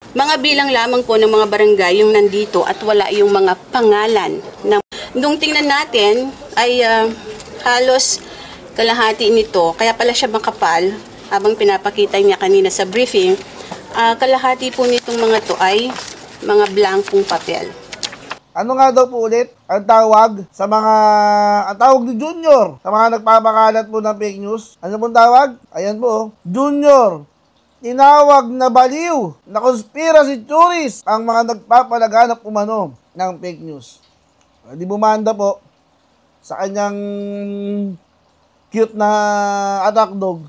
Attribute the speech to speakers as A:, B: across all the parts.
A: Mga bilang lamang po ng mga barangay yung nandito at wala yung mga pangalan. Nung tingnan natin ay halos kalahati nito, kaya pala siya makapal habang pinapakita niya kanina sa briefing. Kalahati po nitong mga to ay mga blankong papel.
B: Ano nga daw po ulit ang tawag sa mga, ang tawag ni Junior, sa mga nagpapakalat po ng fake news? Ano pong tawag? Ayan po, Junior. Tinawag na baliw na conspiracy theorist ang mga nagpapalaganap umano ng fake news. Di bumanda po sa kanyang cute na attack dog.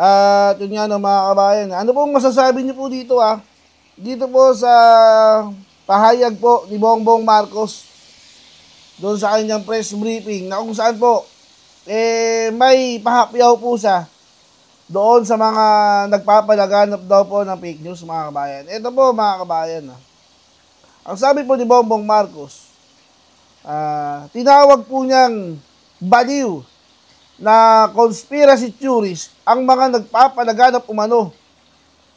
B: At yun nga no, mga kabayan. Ano pong masasabi niyo po dito Dito po sa pahayag po ni Bongbong Marcos doon sa kanyang press briefing na kung saan po may pahapyaw po siya doon sa mga nagpapalaganap daw po ng fake news, mga kabayan. Ito po, mga kabayan. Ang sabi po ni Bongbong Marcos, tinawag po niyang baliw na conspiracy theorist ang mga nagpapalaganap umano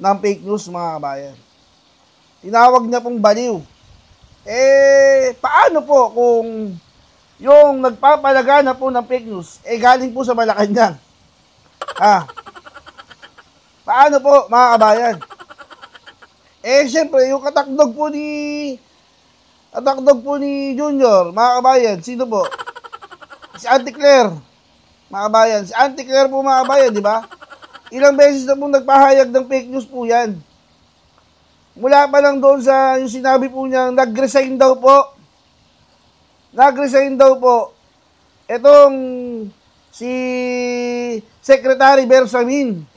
B: ng fake news, mga kabayan. Tinawag niya pong baliw. Paano po kung yung nagpapalaganap po ng fake news, galing po sa Malacanang? Paano po, mga kabayan? Siyempre, yung katakdog po ni Junior, mga kabayan, sino po? Si Auntie Claire, mga kabayan. Si Auntie Claire po, mga kabayan, di ba? Ilang beses na po nagpahayag ng fake news po yan. Mula pa lang doon sa yung sinabi po niya, nag-resign daw po. Nag-resign daw po. Itong si Secretary Bersamin.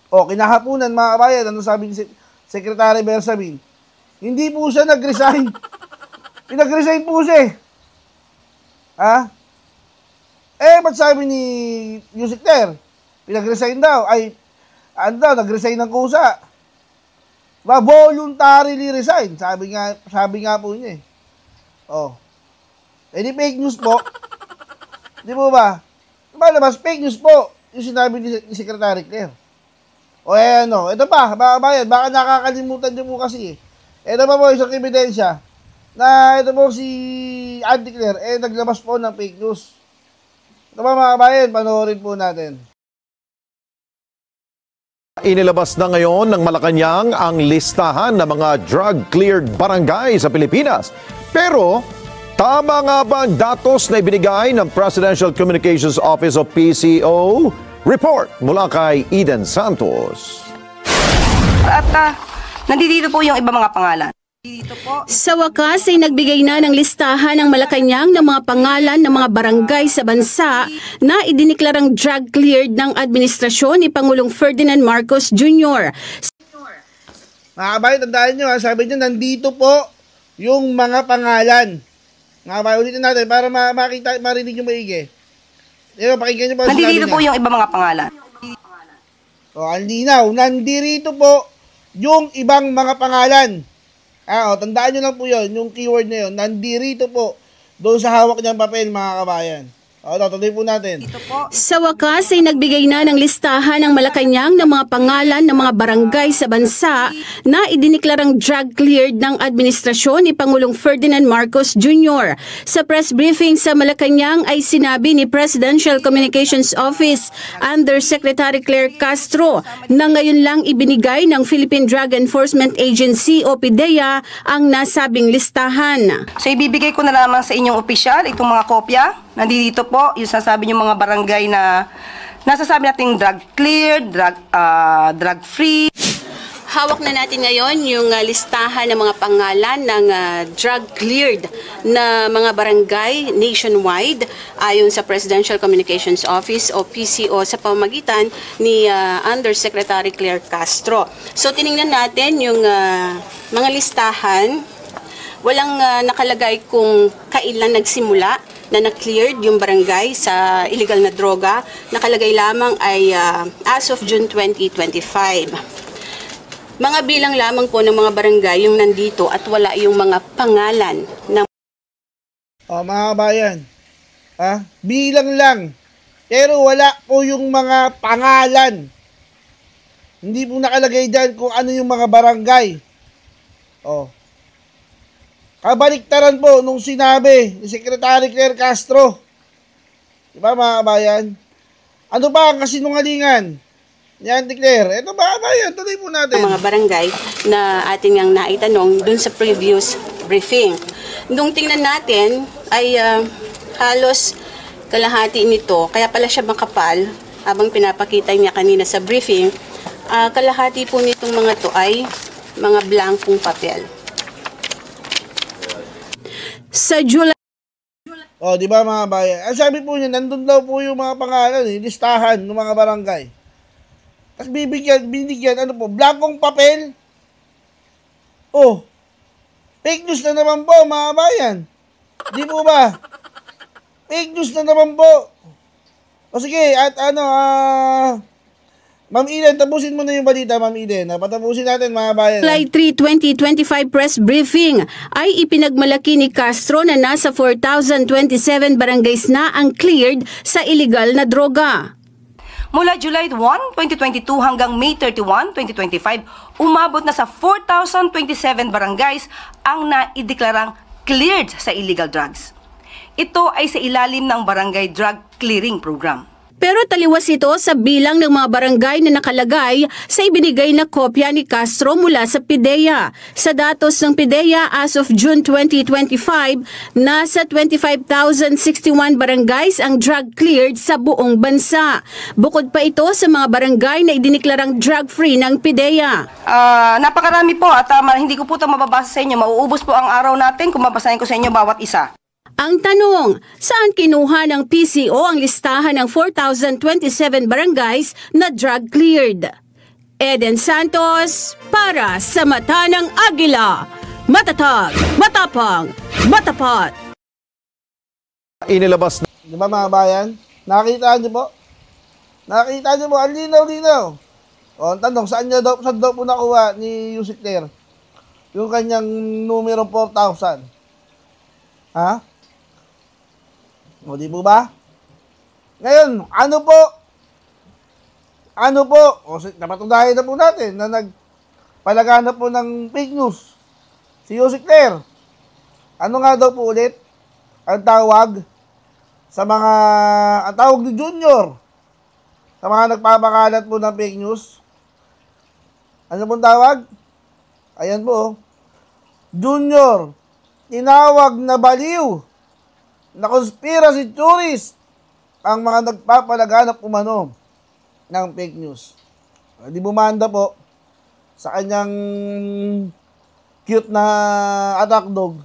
B: Kinahapunan, mga kabayan, ano sabi ni Secretary Bersamin? Hindi po siya nag-resign. Pinag-resign po siya. Ba't sabi ni Music Ter? Pinag-resign daw. Nag-resign ng kusa. Voluntarily resign. Sabi nga po niya di fake news po. Di po ba? Mas fake news po yung sinabi ni Secretary Claire. Ito pa, mga kabayan, baka nakakalimutan niyo po kasi. Ito pa po, isang ebidensya na ito po si Auntie Claire, naglabas po ng fake news. Ito pa, mga kabayan, panoorin po natin.
C: Inilabas na ngayon ng Malacanang ang listahan ng mga drug-cleared barangay sa Pilipinas. Pero, tama nga ba ang datos na ibinigay ng Presidential Communications Office o PCO? Report mula kay Eden Santos.
D: At nandito po yung iba mga pangalan.
A: Sa wakas ay nagbigay na ng listahan ng Malacanang ng mga pangalan ng mga barangay sa bansa na idiniklarang drug-cleared ng administrasyon ni Pangulong Ferdinand Marcos Jr.
B: Mga kabayan, tandaan nyo, sabi niya, nandito po yung mga pangalan. Mga kabayan, ulitin natin para makita, marinig yung maigi. Pakinggan niyo po.
D: Nandito po yung iba mga pangalan.
B: Ang linaw. Nandito po yung ibang mga pangalan. Tandaan nyo lang po yun. Yung keyword na yun. Nandito po. Doon sa hawak niyang papel, mga kabayan. Tuloy po natin.
A: Sa wakas ay nagbigay na ng listahan ng Malacanang ng mga pangalan ng mga barangay sa bansa na idiniklarang drug-cleared ng administrasyon ni Pangulong Ferdinand Marcos Jr. Sa press briefing sa Malacanang ay sinabi ni Presidential Communications Office Undersecretary Claire Castro na ngayon lang ibinigay ng Philippine Drug Enforcement Agency o PDEA ang nasabing listahan.
D: So ibibigay ko na lamang sa inyong opisyal itong mga kopya. Nandito po yung sasabi yung mga barangay na nasasabi nating drug cleared, drug free.
A: Hawak na natin ngayon yung listahan ng mga pangalan ng drug cleared na mga barangay nationwide ayon sa Presidential Communications Office o PCO sa pamamagitan ni Undersecretary Claire Castro. So tiningnan natin yung mga listahan. Walang nakalagay kung kailan nagsimula na na-cleared yung barangay sa illegal na droga. Nakalagay lamang ay as of June 2025. Mga bilang lamang po ng mga barangay yung nandito at wala yung mga pangalan ng
B: mga kabayan, bilang lang, pero wala po yung mga pangalan Hindi po nakalagay dyan kung ano yung mga barangay. Oh. Kabaliktaran po nung sinabi ni Secretary Claire Castro. Diba mga kabayan? Ano ba ang kasinungalingan ni Auntie Claire? Ito mga kabayan, tuloy po natin.
A: Mga barangay na ating ang naitanong dun sa previous briefing. Nung tingnan natin ay halos kalahati nito, kaya pala siya makapal habang pinapakita niya kanina sa briefing. Kalahati po nitong mga to ay mga blankong papel. Sa July
B: O, di ba mga bayan? Ang sabi po niya, nandun daw po yung mga pangalan, listahan ng mga barangay. Tapos binigyan, ano po, blankong papel. Oh, fake news na naman po mga bayan. Di po ba? Fake news na naman po. O sige, at Ma'am Eden, tapusin mo na yung balita, Ma'am Eden. Patapusin natin, mga bayan.
A: July 3, 2025 press briefing ay ipinagmalaki ni Castro na nasa 4,027 barangays na ang cleared sa illegal na droga.
D: Mula July 1, 2022 hanggang May 31, 2025, umabot na sa 4,027 barangays ang naideklarang cleared sa illegal drugs. Ito ay sa ilalim ng Barangay Drug Clearing Program.
A: Pero taliwas ito sa bilang ng mga barangay na nakalagay sa ibinigay na kopya ni Castro mula sa PIDEA. Sa datos ng PIDEA as of June 2025, nasa 25,061 barangays ang drug cleared sa buong bansa. Bukod pa ito sa mga barangay na idiniklarang drug-free ng PIDEA.
D: Napakarami po at hindi ko po ito mababasa sa inyo. Mauubos po ang araw natin kung mabasahin ko sa inyo bawat isa.
A: Ang tanong, saan kinuha ng PCO ang listahan ng 4,027 barangays na drug cleared? Eden Santos para sa Mata ng Agila. Matatag, matapang, matapat.
C: Inilabas na
B: Di ba mga bayan? Nakita niyo po? Nakita niyo po, ang linaw-linaw. O, ang tanong, saan daw po nakuha ni Yusik Claire? Yung kanyang numero 4,000. Ha? O, di po ba? Ngayon, ano po? O, napatunayan na po natin na nagpalaganap po ng fake news. Si Yusik Claire. Ano nga daw po ulit? Ang tawag ni Junior. Sa mga nagpapakalat po ng fake news. Ano pong tawag? Ayan po. Junior. Tinawag na baliw na conspiracy theorist ang mga nagpapalaganap umano ng fake news. Di bumanda po sa kanyang cute na attack dog.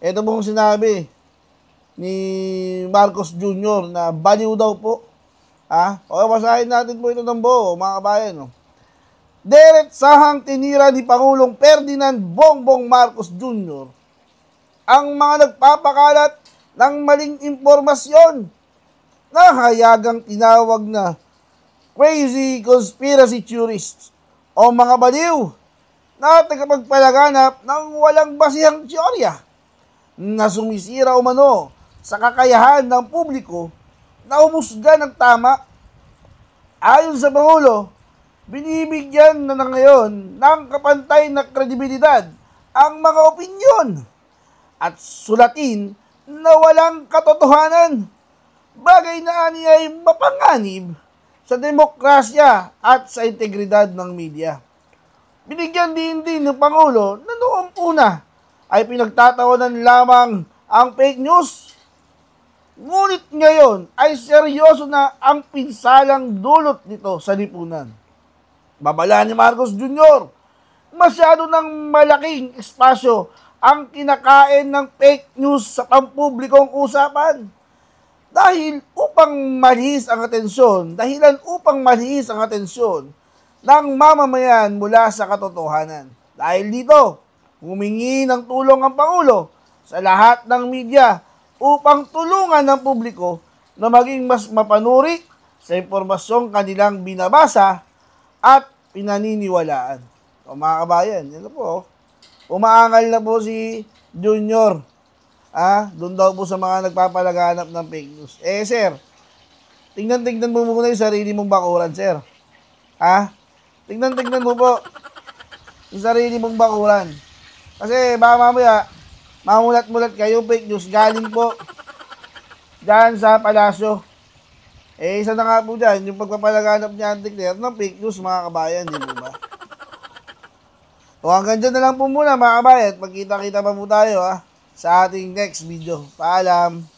B: Ito pong sinabi ni Marcos Jr. na baliw daw po. O, basahin natin po ito ng buo, mga kabayan. Diretsahang tinira ni Pangulong Ferdinand Bongbong Marcos Jr. ang mga nagpapakalat ng maling impormasyon na hayagang tinawag na crazy conspiracy theorists o mga baliw na tagapagpalaganap ng walang basihang teorya na sumisira umano sa kakayahan ng publiko na umusga ng tama. Ayon sa Pangulo, binibigyan na ngayon ng kapantay na kredibilidad ang mga opinyon at sulatin na walang katotohanan, bagay na ani ay mapanganib sa demokrasya at sa integridad ng media. Binigyan din ng Pangulo na noong una ay pinagtatawanan lamang ang fake news. Ngunit ngayon ay seryoso na ang pinsalang dulot nito sa lipunan. Babala ni Marcos Jr., masyado ng malaking espasyo ang kinakain ng fake news sa pampublikong usapan. Dahilan upang malihis ang atensyon ng mamamayan mula sa katotohanan. Dahil dito, humingi ng tulong ang Pangulo sa lahat ng media upang tulungan ng publiko na maging mas mapanuri sa impormasyong kanilang binabasa at pinaniniwalaan. So, mga kabayan, yan po. Umaangal na po si Junior. Doon daw po sa mga nagpapalaganap ng fake news. Sir, tingnan mo muna yung sarili mong bakuran, sir. Tignan mo po yung sarili mong bakuran. Kasi baka mamaya, mamulat-mulat kayo, fake news, galing po dyan sa palasyo. Eh, isa na nga po dyan, yung pagpapalaganap ni Auntie Claire ng fake news, mga kabayan, di po ba? O hanggang dyan na lang po muna, mga kabayan. Magkita-kita pa po tayo, sa ating next video. Paalam!